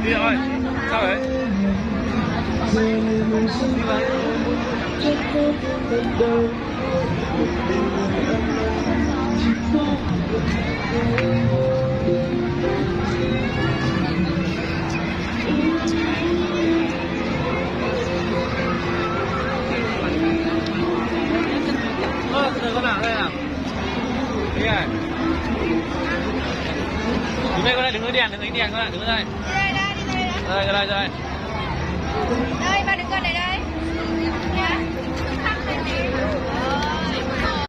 Đi rồi. Sao đấy? Đi vào. Từ con nào đây nào? Đây này. Đứng đây con này, đứng dưới đèn con này, đứng ở đây. Đây, đây. Đây, đây.